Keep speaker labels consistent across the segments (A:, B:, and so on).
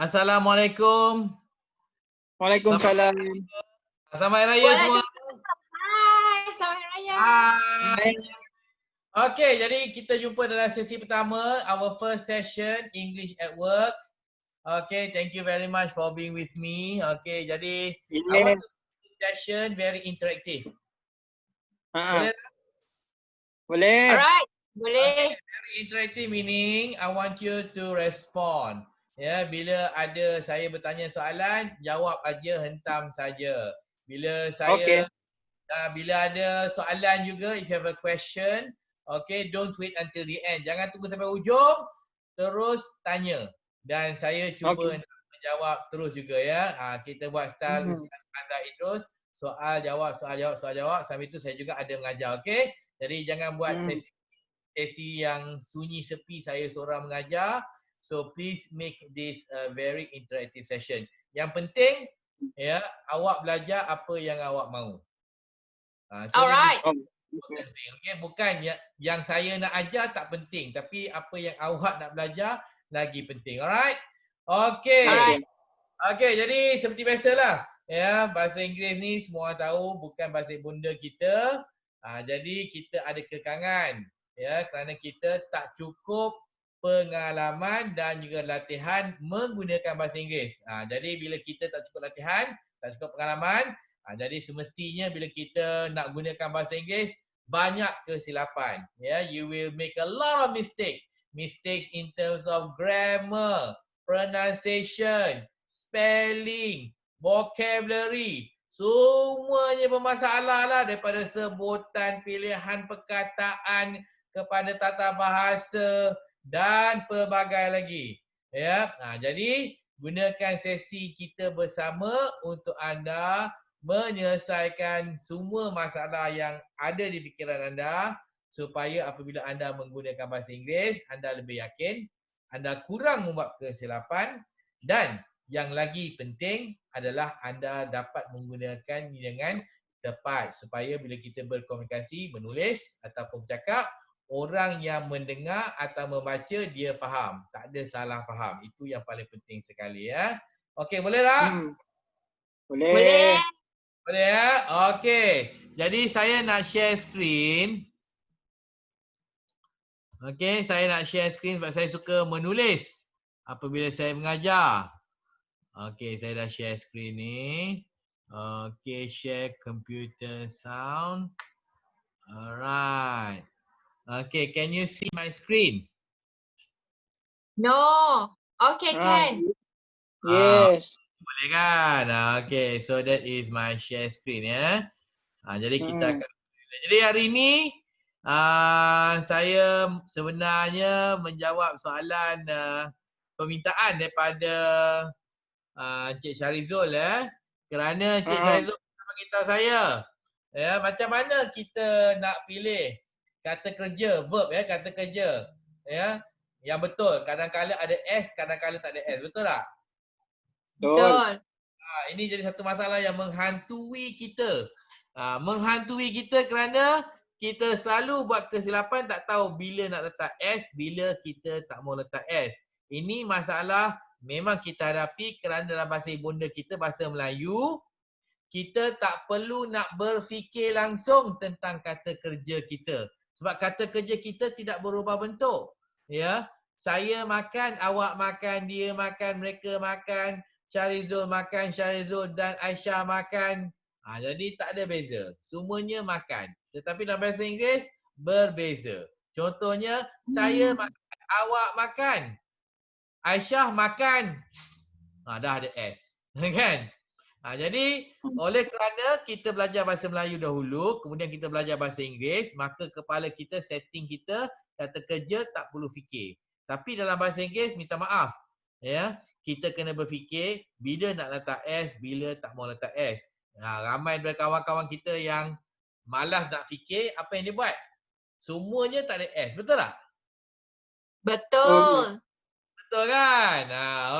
A: Assalamualaikum.
B: Waalaikumsalam.
A: Selamat Hari Raya semua.
C: Hai, selamat raya.
A: Hai. Okay, jadi kita jumpa dalam sesi pertama, our first session, English at Work. Okay, thank you very much for being with me. Okay, jadi our session very interactive. Boleh?
B: Boleh.
C: Alright, boleh.
A: Okay, very interactive meaning I want you to respond. Ya, bila ada saya bertanya soalan, jawab aja, hentam saja. Bila saya bila ada soalan juga, if you have a question, okay, don't wait until the end. Jangan tunggu sampai ujung, terus tanya. Dan saya cuba nak menjawab terus juga ya. Kita buat style Ustaz Azhar Idrus, soal jawab, soal jawab, soal jawab. Sambil itu saya juga ada mengajar, okay? Jadi jangan buat sesi yang sunyi sepi saya seorang mengajar. So please make this a very interactive session. Yang penting ya, awak belajar apa yang awak mahu. So
C: alright.
A: Okay, bukan yang saya nak ajar tak penting, tapi apa yang awak nak belajar lagi penting. Alright? Okay. Okay, jadi seperti biasalah. Ya, bahasa Inggeris ni semua orang tahu bukan bahasa ibunda kita. Jadi kita ada kekangan. Ya, kerana kita tak cukup pengalaman dan juga latihan menggunakan bahasa Inggeris. Jadi bila kita tak cukup latihan, tak cukup pengalaman, jadi semestinya bila kita nak gunakan bahasa Inggeris, banyak kesilapan. Ya, you will make a lot of mistakes. Mistakes in terms of grammar, pronunciation, spelling, vocabulary. Semuanya bermasalah lah, daripada sebutan, pilihan perkataan kepada tata bahasa dan pelbagai lagi. Ya, jadi gunakan sesi kita bersama untuk anda menyelesaikan semua masalah yang ada di fikiran anda, supaya apabila anda menggunakan bahasa Inggeris, anda lebih yakin, anda kurang membuat kesilapan, dan yang lagi penting adalah anda dapat menggunakan dengan tepat, supaya bila kita berkomunikasi, menulis ataupun bercakap, orang yang mendengar atau membaca dia faham, tak ada salah faham. Itu yang paling penting sekali ya. Okey, boleh tak?
C: Boleh.
A: Boleh ya? Okey. Jadi saya nak share screen. Okey, saya nak share screen sebab saya suka menulis apabila saya mengajar. Okey, saya dah share screen ni. Okey, share computer sound. Alright. Okay, can you see my screen?
C: No. Okay, can.
B: Yes.
A: Boleh kan? Okay, so that is my share screen ya. Jadi kita akan jadi hari ini saya sebenarnya menjawab soalan permintaan daripada Encik Syarizul ya. Kerana Encik Syarizul bagi tahu saya ya, macam mana kita nak pilih kata kerja, verb ya, kata kerja. Ya. Yang betul, kadang-kadang ada S, kadang-kadang tak ada S. Betul tak?
C: Betul.
A: Ini jadi satu masalah yang menghantui kita. Menghantui kita kerana kita selalu buat kesilapan, tak tahu bila nak letak S, bila kita tak mau letak S. Ini masalah memang kita hadapi kerana dalam bahasa ibunda kita, bahasa Melayu, kita tak perlu nak berfikir langsung tentang kata kerja kita. Sebab kata kerja kita tidak berubah bentuk. Ya, saya makan, awak makan, dia makan, mereka makan, Syarizul makan, Syarizul dan Aisyah makan. Jadi tak ada beza. Semuanya makan. Tetapi dalam bahasa Inggeris berbeza. Contohnya, saya makan, awak makan, Aisyah makan. Dah ada S. Kan? Jadi oleh kerana kita belajar bahasa Melayu dahulu, kemudian kita belajar bahasa Inggeris, maka kepala kita, setting kita, kata kerja tak perlu fikir. Tapi dalam bahasa Inggeris, minta maaf. Ya, kita kena berfikir bila nak letak S, bila tak mau letak S. Ramai daripada kawan-kawan kita yang malas nak fikir, apa yang dia buat? Semuanya tak ada S, betul tak?
C: Betul.
A: Betul kan?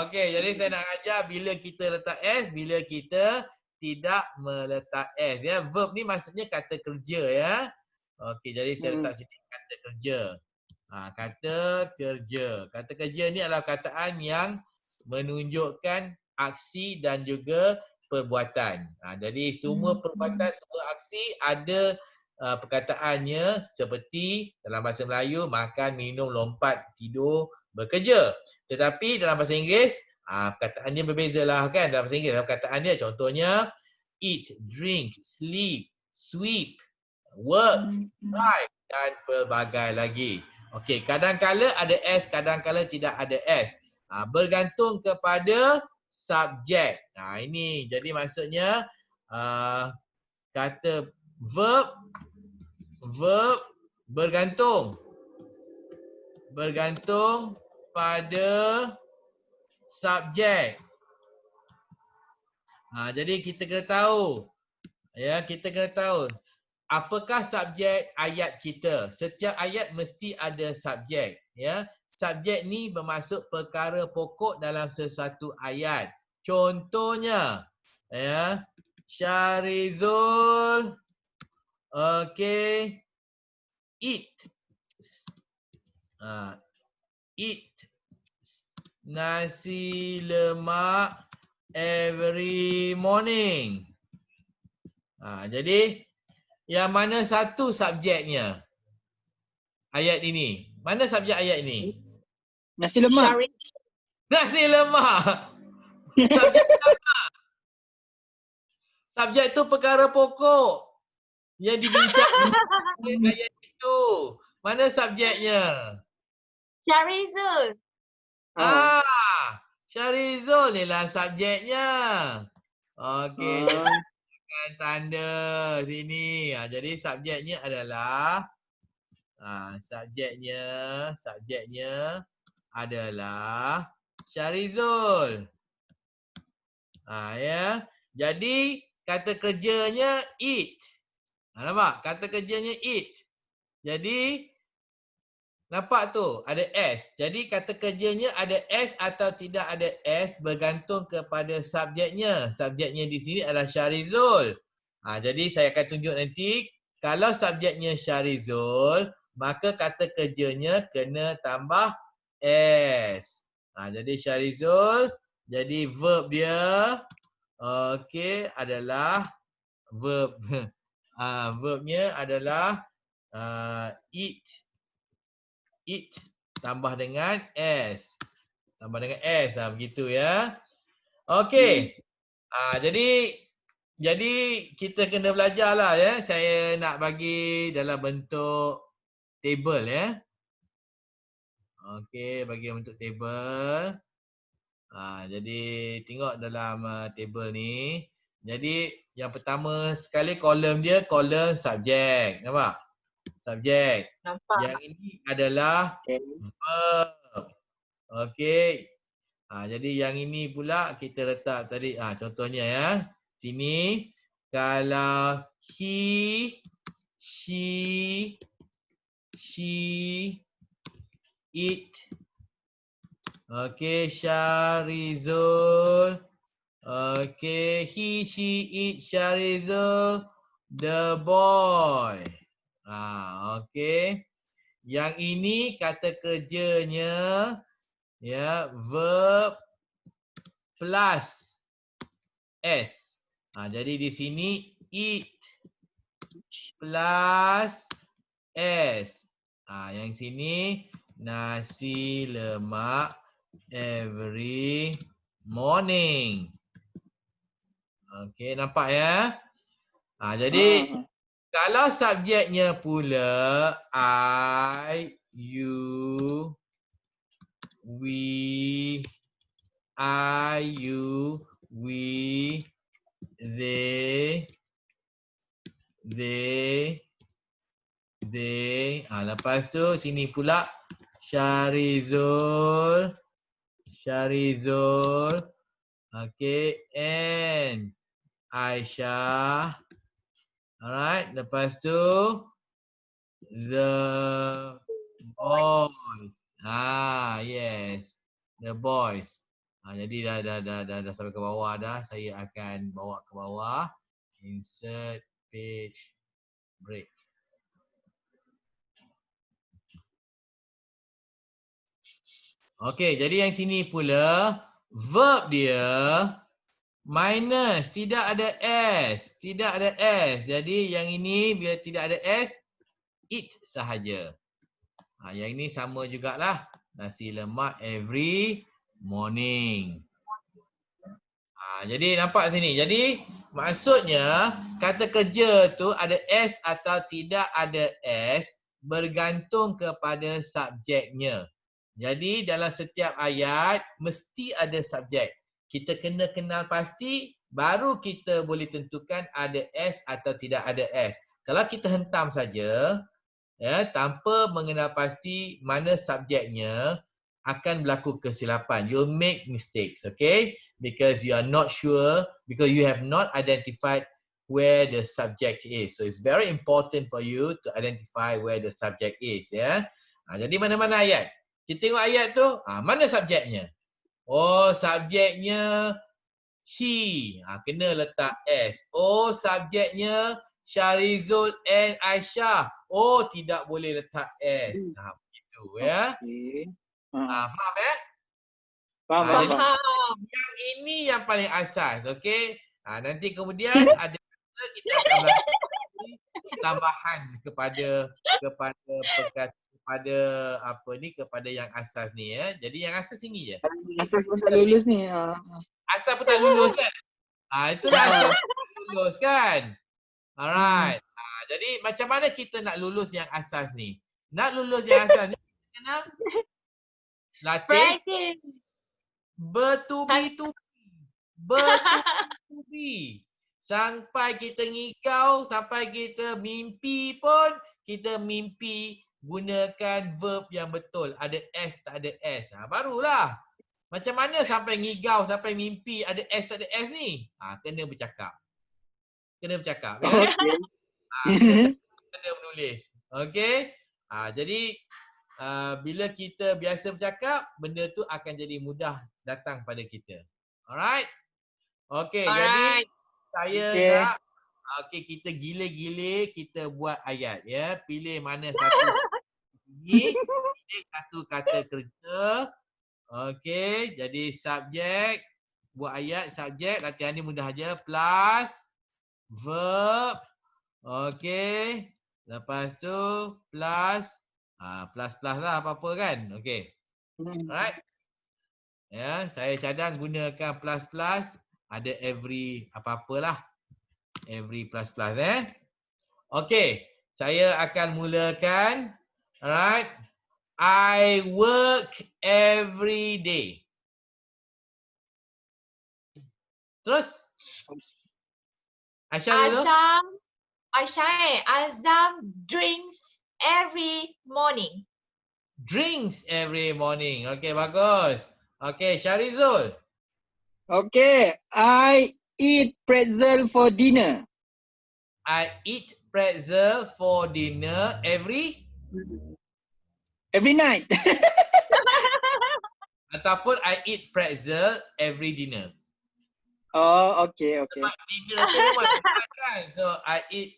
A: Okey, jadi saya nak ajar bila kita letak S, bila kita tidak meletak S ya. Verb ni maksudnya kata kerja ya. Okey, jadi saya letak sini kata kerja. Kata kerja. Kata kerja ni adalah kataan yang menunjukkan aksi dan juga perbuatan. Jadi semua perbuatan, semua aksi ada perkataannya seperti dalam bahasa Melayu makan, minum, lompat, tidur, bekerja. Tetapi dalam bahasa Inggeris perkataannya berbezalah kan. Dalam bahasa Inggeris perkataannya contohnya eat, drink, sleep, sweep, work, drive dan pelbagai lagi. Okey, kadang-kala ada S, kadang-kala tidak ada S. Bergantung kepada subjek. Ini jadi maksudnya kata verb bergantung pada subjek. Jadi kita kena tahu, kita kena tahu apakah subjek ayat kita. Setiap ayat mesti ada subjek, Subjek ni bermaksud perkara pokok dalam sesuatu ayat. Contohnya, Syarizul eat nasi lemak every morning. Jadi yang mana satu subjeknya ayat ini? Mana subjek ayat ini?
B: Nasi lemak.
A: Nasi lemak. Subjek tu perkara pokok yang dibincangkan ayat itu. Mana subjeknya?
C: Syarizul.
A: Syarizul ni lah subjeknya. Okey, tekan tanda sini. Jadi subjeknya adalah subjeknya adalah Syarizul. Jadi kata kerjanya eat. Nampak? Kata kerjanya eat. Jadi nampak tu ada S. Jadi kata kerjanya ada S atau tidak ada S bergantung kepada subjeknya. Subjeknya di sini adalah Syarizul. Jadi saya akan tunjuk nanti kalau subjeknya Syarizul, maka kata kerjanya kena tambah S. Jadi Syarizul, jadi verb dia adalah verb verbnya adalah eat tambah dengan S. Begitu ya. Okey. Jadi kita kena belajarlah Saya nak bagi dalam bentuk table Okey, bagi bentuk table. Jadi tengok dalam table ni. Jadi yang pertama sekali kolom dia kolom subjek. Nampak? Subjek.
C: Nampak.
A: Yang ini adalah verb. Okey. Jadi yang ini pula kita letak tadi. Contohnya sini kalau he, she eat. Okey, Syarizul. Okey, he, she eat Syarizul the boy. Okey. Yang ini kata kerjanya verb plus S. Jadi di sini eat plus S. Yang sini nasi lemak every morning. Okey, nampak ya? Jadi kalau subjeknya pula I, you, we, they. Lepas tu sini pula Syarizul. Okay, and Aisyah. Alright, lepas tu the boys. Yes, the boys. Jadi dah sampai ke bawah dah. Saya akan bawa ke bawah. Insert page break. Okey, jadi yang sini pula verb dia minus, tidak ada S. Tidak ada S. Jadi yang ini bila tidak ada S, eat sahaja. Yang ini sama jugalah. Nasi lemak every morning. Jadi nampak sini. Jadi maksudnya kata kerja tu ada S atau tidak ada S bergantung kepada subjeknya. Jadi dalam setiap ayat mesti ada subjek. Kita kena kenal pasti baru kita boleh tentukan ada S atau tidak ada S. Kalau kita hentam saja ya tanpa mengenal pasti mana subjeknya akan berlaku kesilapan. You'll make mistakes, okay? Because you are not sure, because you have not identified where the subject is. So it's very important for you to identify where the subject is, ya. Jadi mana-mana ayat. Kita tengok ayat tu, mana subjeknya? Oh, subjeknya he. Kena letak S. Oh, subjeknya Syarizul and Aisyah. Oh, tidak boleh letak S. Begitu, ya.
B: Okay.
A: Faham,
B: Faham,
A: jadi
B: faham.
A: yang ini yang paling asas, okey? Nanti kemudian ada kita akan melakukan tambahan kepada kepada yang asas ni, ya. Jadi yang asas ini je.
B: Asas pun tak lulus ni.
A: Asas pun tak lulus kan? Itulah asas tak lulus kan? Alright. Jadi macam mana kita nak lulus yang asas ni? Nak lulus yang asas ni kita kena latih
C: Practice.
A: bertubi-tubi. Sampai kita ngigau, sampai kita mimpi pun, kita mimpi gunakan verb yang betul. Ada S, tak ada S. Barulah. Macam mana sampai ngigau, sampai mimpi ada S, tak ada S ni? Kena bercakap. Kena bercakap. Ya? Kena menulis. Okey? Jadi, bila kita biasa bercakap, benda tu akan jadi mudah datang pada kita. Alright? Okey, jadi saya nak kita gila-gila kita buat ayat, ya. Pilih mana satu ini, pilih satu kata kerja. Okey, jadi subjek, buat ayat subjek, latihan ni mudah aja. Plus verb. Okey. Lepas tu plus plus lah apa-apa kan. Okey. Alright. Ya, saya cadang gunakan plus. Ada every apa-apalah. Every plus. Okey. Saya akan mulakan. Alright. I work every day. Terus? Aisyah dulu.
C: Azam drinks every morning.
A: Drinks every morning. Okay, bagus. Okay, Syarizul.
B: Okay, I eat pretzel for dinner.
A: I eat pretzel for dinner every
B: night.
A: ataupun I eat pretzel every dinner.
B: Oh, okay.
A: Dinner tu memang kan. So I eat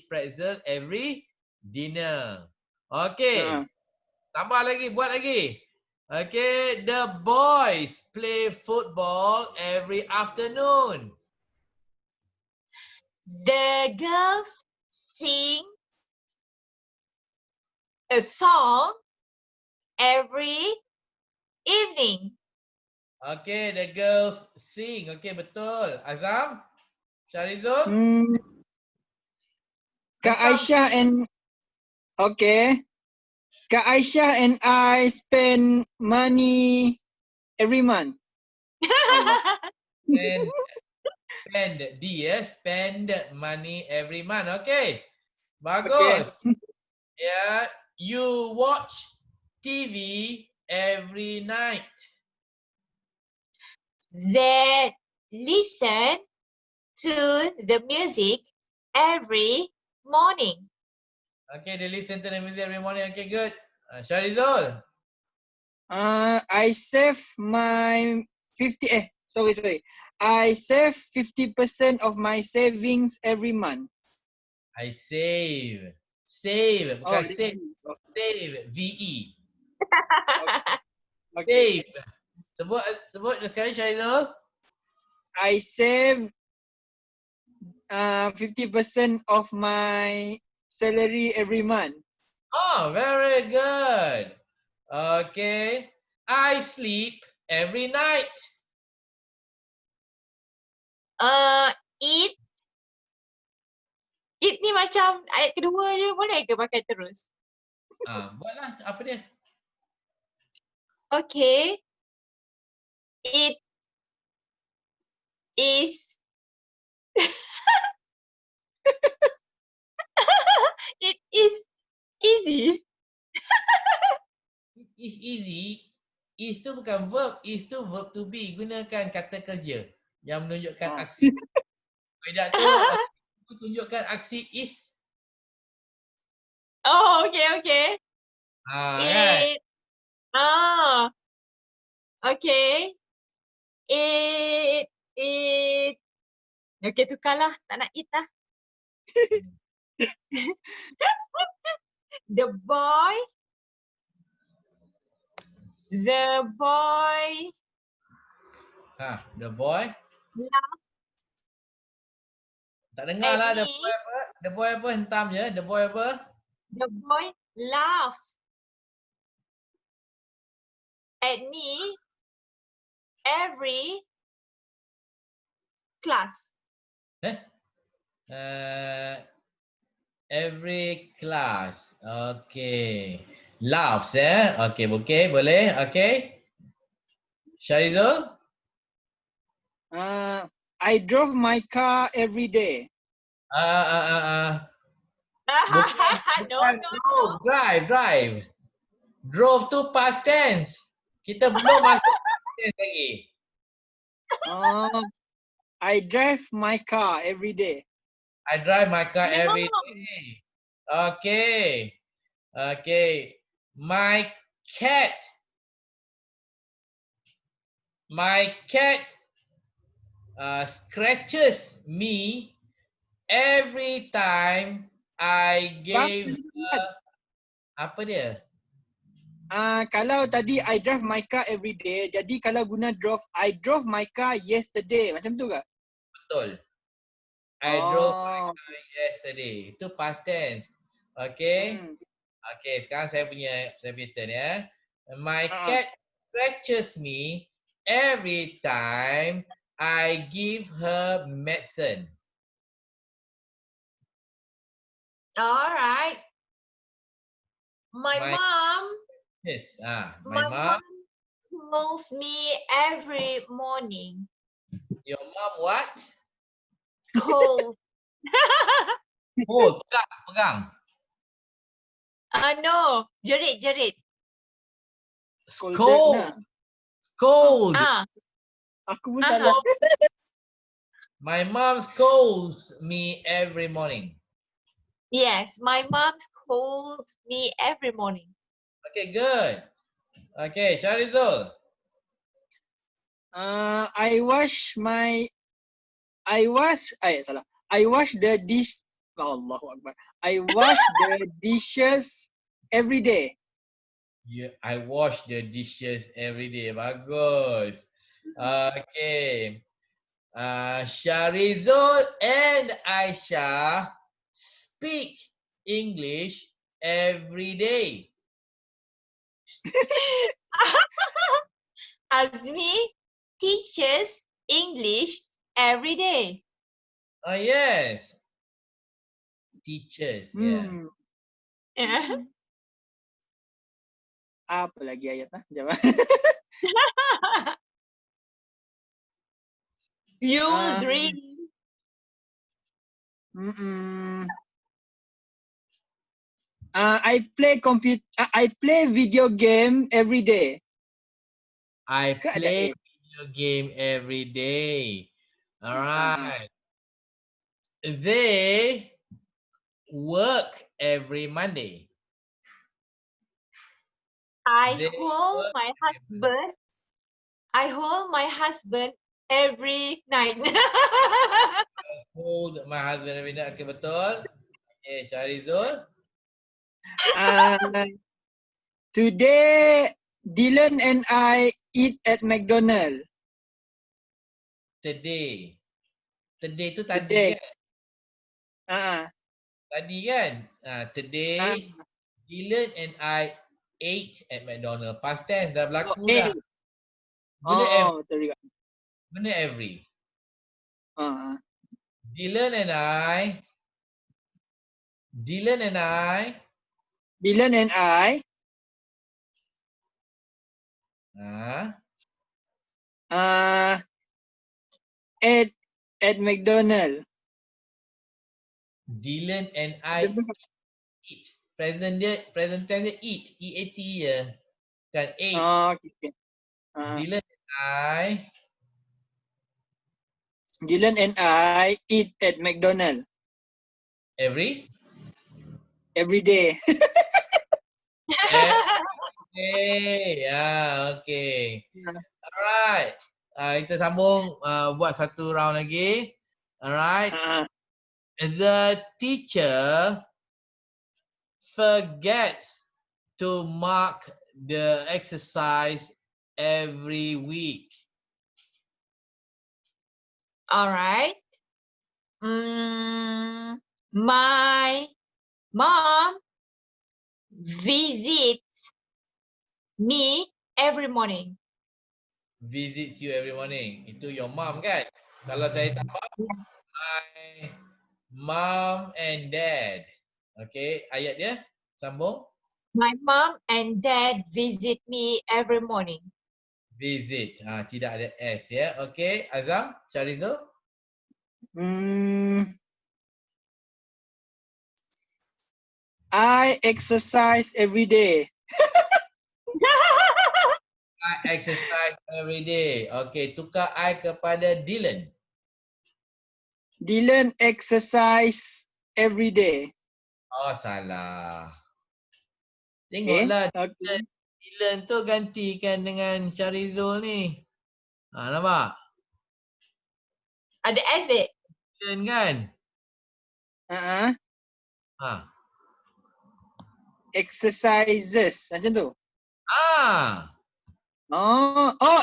A: pretzel every dinner. Okay. Tambah lagi, buat lagi. Okay, the boys play football every afternoon.
C: The girls sing a song every evening.
A: Okay, the girls sing. Okay, betul. Azam? Syarizul?
B: Kak Aisyah and Kak Aisyah and I spend money every month.
A: Spend money every month. Okay. Bagus. Yeah, you watch TV every night.
C: They listen to the music every morning.
A: Okay, they listen to the music every morning. Okay, good. Syarizul?
B: I save my 50. Sorry. I save 50% of my savings every month.
A: I save. Save, bukan save.
B: Okay.
A: Save, VE.
B: Okay.
A: Save. So Sebut sekali Syarizul.
B: I save 50% of my salary every month.
A: Oh, very good. Okay. I sleep every night.
C: Eat. Eat ni macam ayat kedua je, boleh ke pakai terus?
A: Buatlah apa dia?
C: Okay. It is it is easy.
A: It is easy. Is tu bukan verb. Is tu verb to be. Gunakan kata kerja yang menunjukkan aksi. Tidak tu tunjukkan aksi is.
C: Oh, okay.
A: Kan?
C: It okay. It okay, tukarlah, tak nak eat lah. The boy
A: The boy. Tak dengar lah.
C: at
A: The
C: me.
A: boy apa? The boy apa? Hentam je. The boy apa?
C: The boy laughs at me every class.
A: Every class. Okay. Laughs Okay, boleh. Okay. Syarizul?
B: I drove my car every day.
A: Bukan.
C: No.
A: Drive. Drove tu past tense. Kita belum masuk past tense lagi.
B: I drive my car every day.
A: I drive my car every
C: No.
A: day. Okay. My cat scratches me every time I gave her. Apa dia?
B: Kalau tadi I drive my car every day, jadi kalau guna drove, I drove my car yesterday. Macam tu ke?
A: Betul. I drove my car yesterday. Itu past tense. Okay. Okay, sekarang saya punya turn ya. My cat scratches me every time I give her medicine.
C: Alright. My mom
A: Yes. My mom.
C: calls me every morning.
A: Your mom what?
C: Cold.
A: Oh, pegang.
C: No, jerit.
A: Scold.
B: Aku pun salah.
A: My mom scolds me every morning.
C: Yes, my mom scolds me every morning.
A: Okay, good. Okay, Syarizul.
B: I wash the dish. Allahu Akbar. I wash the dishes every day.
A: Yeah, I wash the dishes every day. Bagus. Okay. Syarizul and Aisha speak English every day.
C: Azmi teaches English every day.
A: Oh, yes. Teachers, yeah.
B: Apa lagi ayat? Jawab.
C: You dream.
B: I play video game every day.
A: I play video game every day. All right. They work every Monday.
C: I hold my husband every night.
A: Hold my husband every night. Okay, betul. Okay, Syarizul.
B: Today Dylan and I eat at McDonald.
A: Today. Today tu tadi
B: Today.
A: kan?
B: Ah,
A: Tadi kan? Today,
B: ah.
A: Dylan and I ate at McDonald. Past tense dah berlaku
B: Okay.
A: dah. Benda every.
B: Betul juga.
A: Benda every.
B: Ah.
A: Dylan and I.
B: Dylan and I
A: Ah,
B: ate at McDonald.
A: Dylan and I eat. Present tense dia eat. E-A-T je. Kan ate.
B: Oh, okay.
A: Dylan and
B: Dylan and I eat at McDonald
A: every
B: day.
A: day. Okay. Alright. Kita sambung buat satu round lagi. Alright.
B: Ah,
A: The teacher forgets to mark the exercise every week.
C: All right. My mom visits me every morning.
A: Visits you every morning. Itu your mom kan? Kalau saya tambah, my mom and dad. Okay, ayat dia sambung.
C: My mom and dad visit me every morning.
A: Visit. Tidak ada S ya. Okay, Azam, Syarizo.
B: I exercise every day.
A: I exercise every day. Okay, tukar I kepada Dylan.
B: Dylan exercise every day.
A: Oh, salah. Tengoklah
B: Okay.
A: Dylan tu gantikan dengan Syarizul ni. Nampak?
C: Ada S dek.
A: Dylan kan?
B: Exercises macam tu.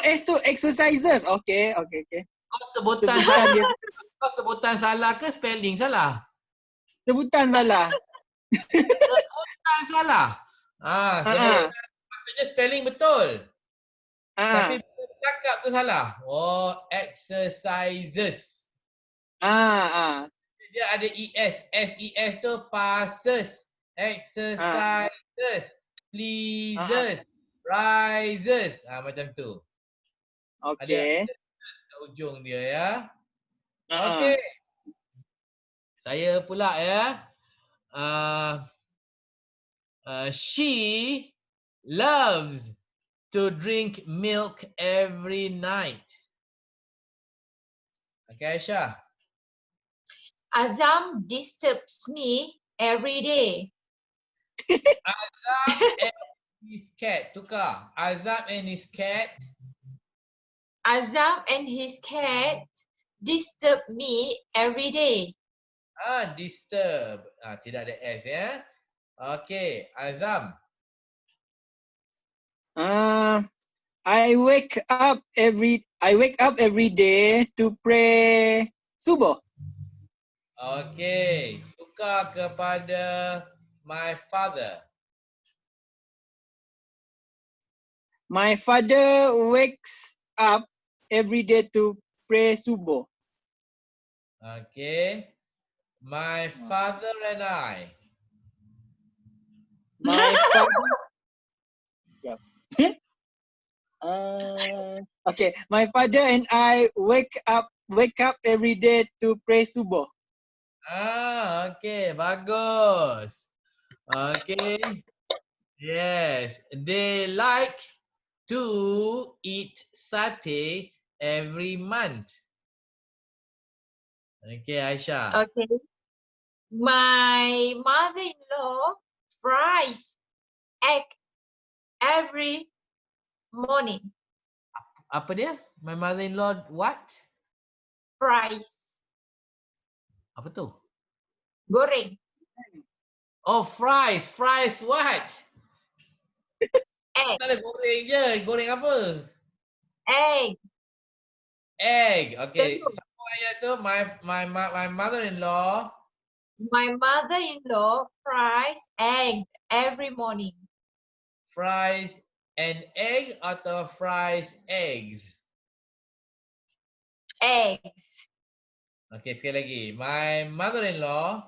B: S tu exercises. Okay.
A: Kau sebutan salah ke spelling salah?
B: Sebutan salah.
A: Sebutan salah. Maksudnya spelling betul. Tapi cakap tu salah. Oh, exercises. Dia ada ES. S-E-S tu passes. Exercises. Pleases. Rises. Macam tu.
B: Okay.
A: Ada kat ujung dia ya. Okay. Saya pula ya. She loves to drink milk every night. Okay, Aisyah.
C: Azam disturbs me every day.
A: Azam and his cat. Tukar. Azam and his cat.
C: Azam and his cat disturb me every day.
A: Disturb. Tidak ada S ya. Okay, Azam.
B: I wake up every day to pray subuh.
A: Okay, tukar kepada my father.
B: My father wakes up every day to pray subuh.
A: Okay. My father and I.
B: My father. Okay. My father and I wake up every day to pray subuh.
A: Okay, bagus. Okay. Yes, they like to eat satay every month. Okay, Aisyah.
C: Okay. My mother-in-law fries egg every morning.
A: Apa dia? My mother-in-law what?
C: Fries.
A: Apa tu?
C: Goreng.
A: Oh, fries. Fries what?
C: Egg.
A: Tak ada goreng je. Goreng apa?
C: Egg.
A: Egg. Okay.
C: Telur.
A: Sambung ayat tu. My mother-in-law
C: My mother-in-law fries egg every morning.
A: fries an egg atau fries eggs?
C: Eggs.
A: Okay, sekali lagi. My mother-in-law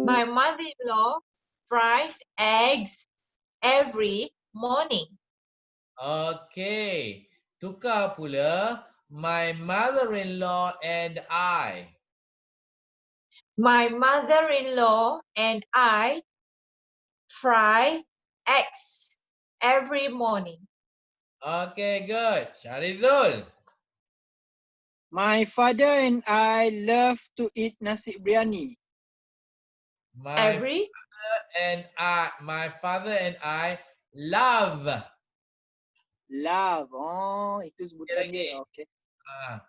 C: My mother-in-law fries eggs every morning.
A: Okay. Tukar pula. My mother-in-law and I.
C: My mother-in-law and I fry eggs every morning.
A: Okay, good. Syarizul.
B: My father and I love to eat nasi biryani.
A: My
C: Every
A: father and I love.
B: Love. Oh, itu
A: Sekali
B: sebutan
A: lagi.
B: dia. Okay.
A: Ah,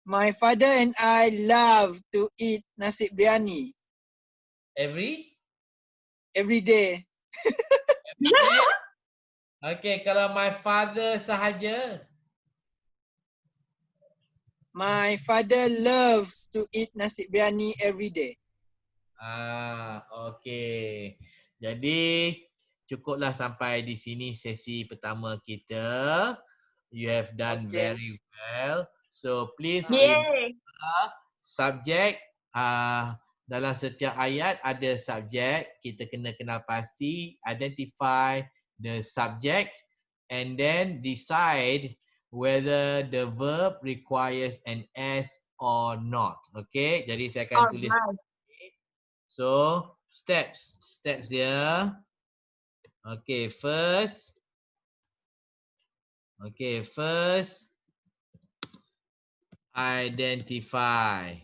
B: My father and I love to eat nasi biryani
A: every
B: every day.
A: day. Okay, kalau my father sahaja.
B: My father loves to eat nasi biryani every day.
A: Okay. Jadi cukuplah sampai di sini sesi pertama kita. You have done
B: Okay.
A: very well. So please
C: Yay!
A: subjek dalam setiap ayat ada subjek, kita kena kenal pasti, identify the subject and then decide whether the verb requires an S or not. Okay, jadi saya akan tulis.
C: Alright.
A: So steps dia. Okay, first identify.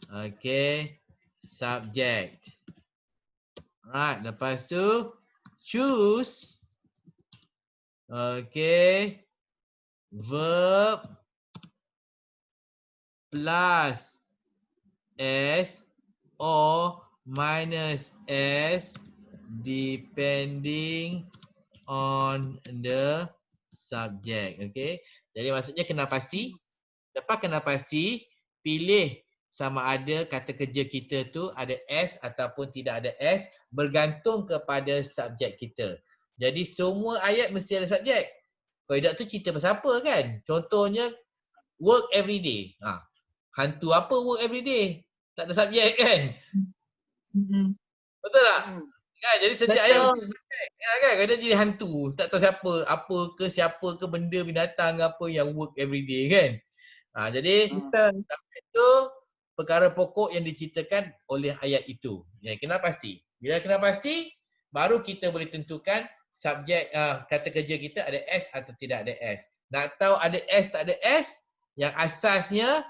A: Okay, subject. Right, lepas tu choose. Okay, verb plus S or minus S depending on the subject. Okay, jadi maksudnya kena pasti. Lepas kena pasti, pilih sama ada kata kerja kita tu ada S ataupun tidak ada S bergantung kepada subjek kita. Jadi semua ayat mesti ada subjek. Kalau tidak tu cerita pasal apa kan? Contohnya work every day. Hantu apa work every day? Tak ada subjek kan?
C: Mhm.
A: Betul tak?
B: Hmm.
A: Kan? Jadi setiap ayat mesti
C: Betul.
A: ada subjek. Ya, kan? Kadang jadi hantu. Tak tahu siapa. Apa ke siapa ke benda binatang apa yang work every day kan? Jadi
C: Betul.
A: itu perkara pokok yang diceritakan oleh ayat itu. Yang kena pasti. Bila kena pasti, baru kita boleh tentukan subjek kata kerja kita ada S atau tidak ada S. Nak tahu ada S tak ada S, yang asasnya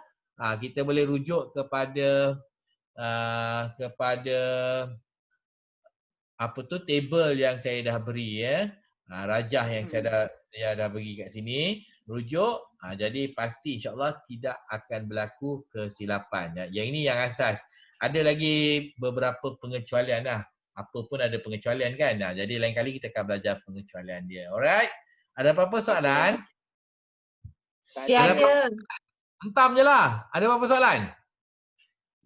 A: kita boleh rujuk kepada apa tu table yang saya dah beri ya. Rajah yang saya dah bagi kat sini, rujuk. Jadi pasti insya-Allah tidak akan berlaku kesilapan. Yang ini yang asas. Ada lagi beberapa pengecualian lah. Apa pun ada pengecualian kan. Jadi lain kali kita akan belajar pengecualian dia. Alright. Ada apa-apa soalan?
C: Tiada.
A: Hentam je lah. Ada apa-apa soalan?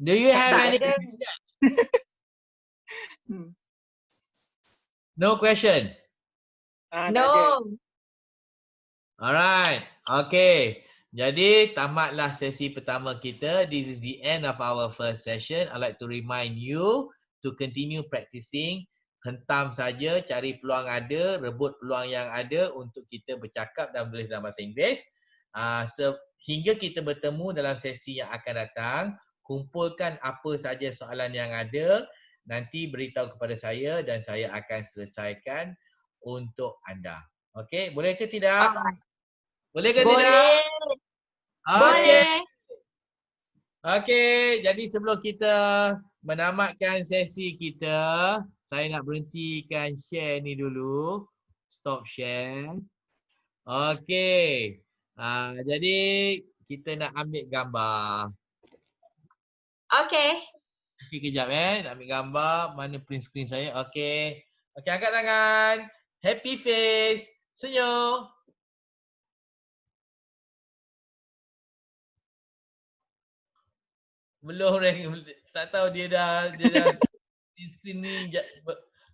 A: Do you have
C: Tak
A: any
C: ada.
A: no question?
B: Tak ada.
C: No.
A: Alright. Okay. Jadi tamatlah sesi pertama kita. This is the end of our first session. I'd like to remind you to continue practicing. Hentam saja, cari peluang ada, rebut peluang yang ada untuk kita bercakap dan menulis dalam bahasa Inggeris. Hingga kita bertemu dalam sesi yang akan datang, kumpulkan apa saja soalan yang ada, nanti beritahu kepada saya dan saya akan selesaikan untuk anda. Okey, boleh ke tidak? Boleh ke tidak?
C: Boleh.
A: Okey.
C: Boleh.
A: Okey, jadi sebelum kita menamatkan sesi kita, saya nak berhentikan share ni dulu. Stop share. Okey. Jadi kita nak ambil gambar.
C: Okay.
A: Okey, kejap nak ambil gambar. Mana print screen saya? Okey. Okey, angkat tangan. Happy face. Senyum. Belum rank. Tak tahu dia dah print screen ni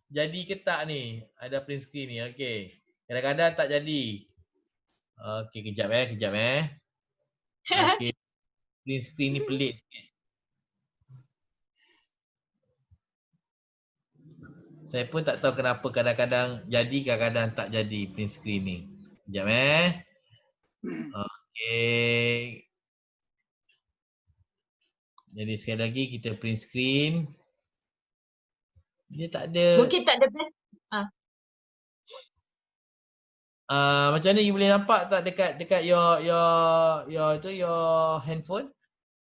A: jadi ke tak ni. Ada print screen ni. Okey. Kadang-kadang tak jadi. Okey, kejap Okey. Print screen ni pelik sikit. Saya pun tak tahu kenapa kadang-kadang jadi, kadang-kadang tak jadi print screen ni. Sekejap Okey. Jadi sekali lagi kita print screen. Dia tak ada.
C: Mungkin tak ada best.
A: Macam mana you boleh nampak tak dekat your handphone?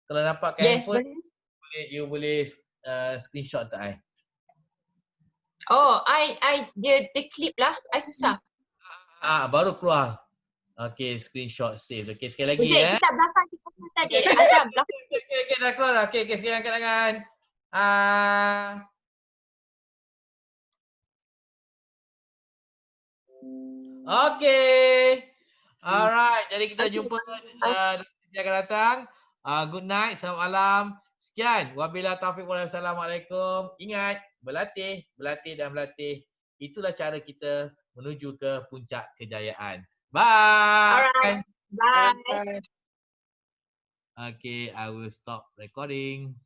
A: Kalau nampak kat
C: Yes,
A: handphone,
C: boleh.
A: you boleh screenshot tak ai?
C: Oh, the clip lah. I susah.
A: Baru keluar. Okey, screenshot save. Okey, sekali lagi
C: Sekejap, kita belakang kita tadi. Azam, belakang.
A: Okey, dah keluar dah. Okey, sekarang angkat tangan. Okey. Alright, jadi kita jumpa nanti akan datang. Good night, selamat malam. Sekian. Wabillahi taufiq wal hidayah. Assalamualaikum. Ingat, berlatih, berlatih dan berlatih. Itulah cara kita menuju ke puncak kejayaan. Bye.
C: Alright. Bye.
A: Okay, I will stop recording.